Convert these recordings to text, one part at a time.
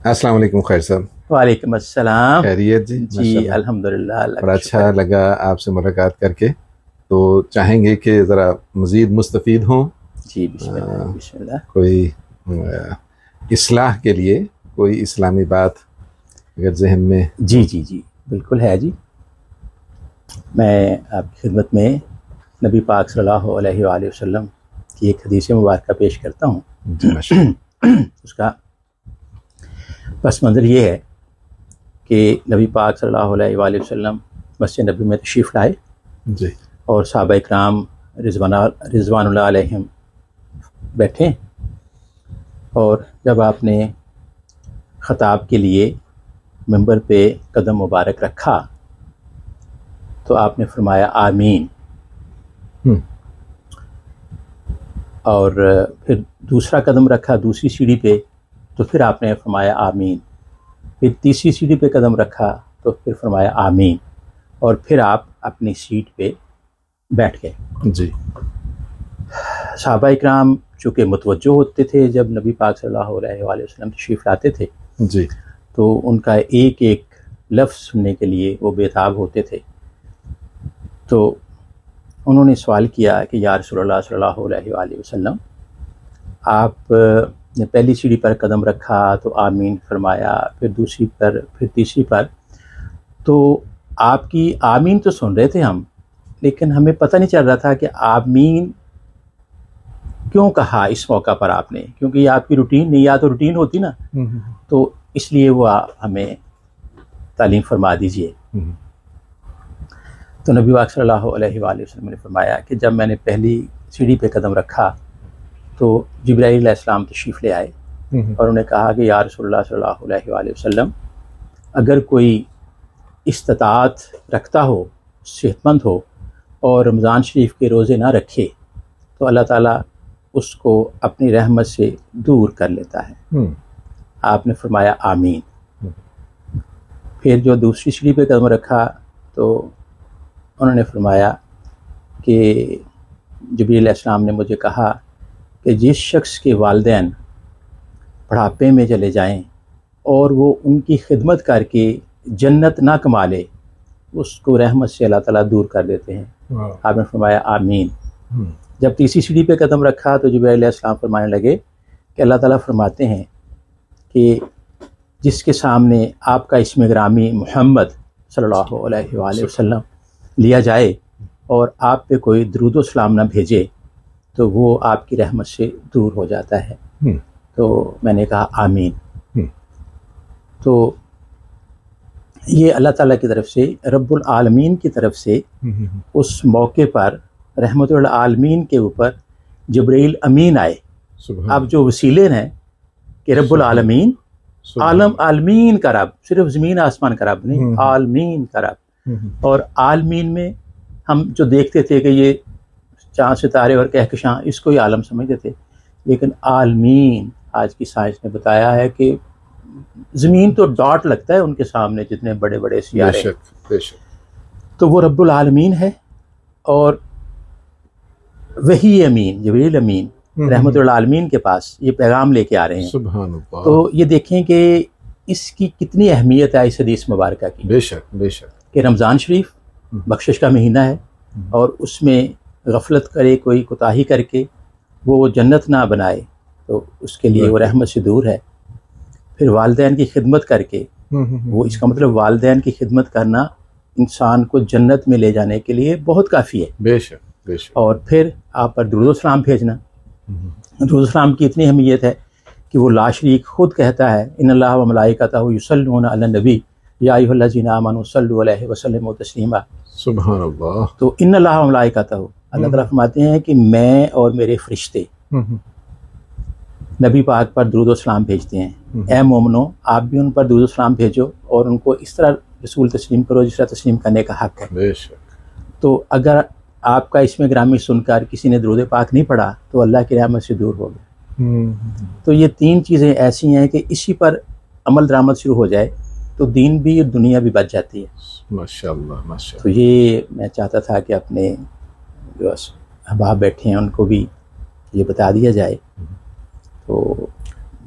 السلام علیکم خیر صاحب. وعلیکم السلام. خیریت جی؟ جی الحمدللہ. بڑا اچھا لگا آپ سے ملاقات کر کے. تو چاہیں گے کہ ذرا مزید مستفید ہوں. جی بسم اللہ بسم اللہ. کوئی اصلاح کے لیے کوئی اسلامی بات اگر ذہن میں. جی بالکل ہے جی. میں آپ کی خدمت میں نبی پاک صلی اللہ علیہ وآلہ وسلم کی ایک حدیث مبارکہ پیش کرتا ہوں. جی ماشاءاللہ. اس کا پس منظر یہ ہے کہ نبی پاک صلی اللہ علیہ وآلہ وسلم مسجد نبی میں تشریف لائے جی. اور صحابہ اکرام رضوان اللہ علیہم بیٹھے، اور جب آپ نے خطاب کے لیے منبر پہ قدم مبارک رکھا تو آپ نے فرمایا آمین. اور پھر دوسرا قدم رکھا دوسری سیڑھی پہ تو پھر آپ نے فرمایا آمین. پھر تیسری سیڑھی پہ قدم رکھا تو پھر فرمایا آمین، اور پھر آپ اپنی سیٹ پہ بیٹھ گئے. جی. صحابہ اکرام چونکہ متوجہ ہوتے تھے جب نبی پاک صلی اللہ علیہ وآلہ وسلم تشریف لاتے تھے جی. تو ان کا ایک ایک لفظ سننے کے لیے وہ بےتاب ہوتے تھے. تو انہوں نے سوال کیا کہ یا رسول اللہ صلی اللہ علیہ وآلہ وسلم، آپ نے پہلی سیڑھی پر قدم رکھا تو آمین فرمایا، پھر دوسری پر، پھر تیسری پر، تو آپ کی آمین تو سن رہے تھے ہم، لیکن ہمیں پتہ نہیں چل رہا تھا کہ آمین کیوں کہا اس موقع پر آپ نے، کیونکہ یہ آپ کی روٹین نہیں، یا تو روٹین ہوتی نا، تو اس لیے وہ ہمیں تعلیم فرما دیجئے. تو نبی پاک صلی اللہ علیہ وآلہ وسلم نے فرمایا کہ جب میں نے پہلی سیڑھی پہ قدم رکھا تو جبرائیل علیہ السلام تشریف لے آئے اور انہوں نے کہا کہ یا رسول اللہ صلی اللہ علیہ وآلہ وسلم، اگر کوئی استطاعت رکھتا ہو، صحت مند ہو اور رمضان شریف کے روزے نہ رکھے تو اللہ تعالیٰ اس کو اپنی رحمت سے دور کر لیتا ہے. آپ نے فرمایا آمین. پھر جو دوسری سیڑھی پہ قدم رکھا تو انہوں نے فرمایا کہ جبریل علیہ السلام نے مجھے کہا کہ جس شخص کے والدین بڑھاپے میں چلے جائیں اور وہ ان کی خدمت کر کے جنت نہ کما لے، اس کو رحمت سے اللہ تعالیٰ دور کر دیتے ہیں. آپ نے فرمایا آمین. جب تیسری سیڑھی پہ قدم رکھا تو جبرائیل علیہ السلام فرمانے لگے کہ اللہ تعالیٰ فرماتے ہیں کہ جس کے سامنے آپ کا اسم گرامی محمد صلی اللہ علیہ وآلہ وسلم لیا جائے اور آپ پہ کوئی درود و سلام نہ بھیجے تو وہ آپ کی رحمت سے دور ہو جاتا ہے. تو میں نے کہا آمین. تو یہ اللہ تعالیٰ کی طرف سے، رب العالمین کی طرف سے اس موقع پر رحمت العالمین کے اوپر جبرائیل امین آئے. اب جو وسیلے ہیں کہ رب العالمین، عالمین کا رب، صرف زمین آسمان کا رب نہیں، عالمین کا رب. اور عالمین میں ہم جو دیکھتے تھے کہ یہ چاند ستارے اور کہکشاں، اس کو ہی عالم سمجھتے تھے، لیکن عالمین آج کی سائنس نے بتایا ہے کہ زمین تو ڈاٹ لگتا ہے ان کے سامنے، جتنے بڑے بڑے سیارے. بے شک. تو وہ رب العالمین ہے. اور وہی امین جبریل امین رحمت العالمین کے پاس یہ پیغام لے کے آ رہے ہیں. سبحان اللہ. تو یہ دیکھیں کہ اس کی کتنی اہمیت ہے اس حدیث مبارکہ کی. بے شک بے شک. کہ رمضان شریف بخشش کا مہینہ ہے اور اس میں غفلت کرے کوئی، کوتاہی کر کے وہ جنت نہ بنائے تو اس کے لیے وہ رحمت سے دور ہے. پھر والدین کی خدمت کر کے، وہ اس کا مطلب والدین کی خدمت کرنا انسان کو جنت میں لے جانے کے لیے بہت کافی ہے. بے شک بے شک. اور پھر آپ پر درود و سلام بھیجنا. درود و سلام کی اتنی اہمیت ہے کہ وہ لا شریک خود کہتا ہے ان اللہ و ملائکتہ یصلون علی النبی یا ایھا الذین آمنوا صلوا علیہ وسلموا تسلیما. سبحان اللہ. تو ان اللہ و ملائکتہ، اللہ تعالیٰ فرماتے ہیں کہ میں اور میرے فرشتے نبی پاک پر درود و سلام بھیجتے ہیں. اے مومنو، آپ بھی ان پر درود و سلام بھیجو اور ان کو اس طرح رسول تسلیم کرو جس طرح تسلیم کرنے کا حق ہے. بے شک. تو اگر آپ کا اسم گرامی سن کر کسی نے درود پاک نہیں پڑھا تو اللہ کی رحمت سے دور ہو گئے. تو یہ تین چیزیں ایسی ہیں کہ اسی پر عمل درآمد شروع ہو جائے تو دین بھی اور دنیا بھی بچ جاتی ہے. ماشاءاللہ ماشاءاللہ. تو یہ میں چاہتا تھا کہ اپنے جو احباب بیٹھے ہیں ان کو بھی یہ بتا دیا جائے. تو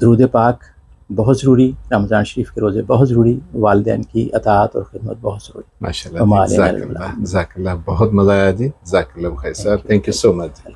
درود پاک بہت ضروری، رمضان شریف کے روزے بہت ضروری، والدین کی اطاعت اور خدمت بہت ضروری. ماشاء اللہ، جزاک اللہ، بہت مزہ آیا جی، جزاک اللہ خیر صاحب، تھینک یو سو مچ.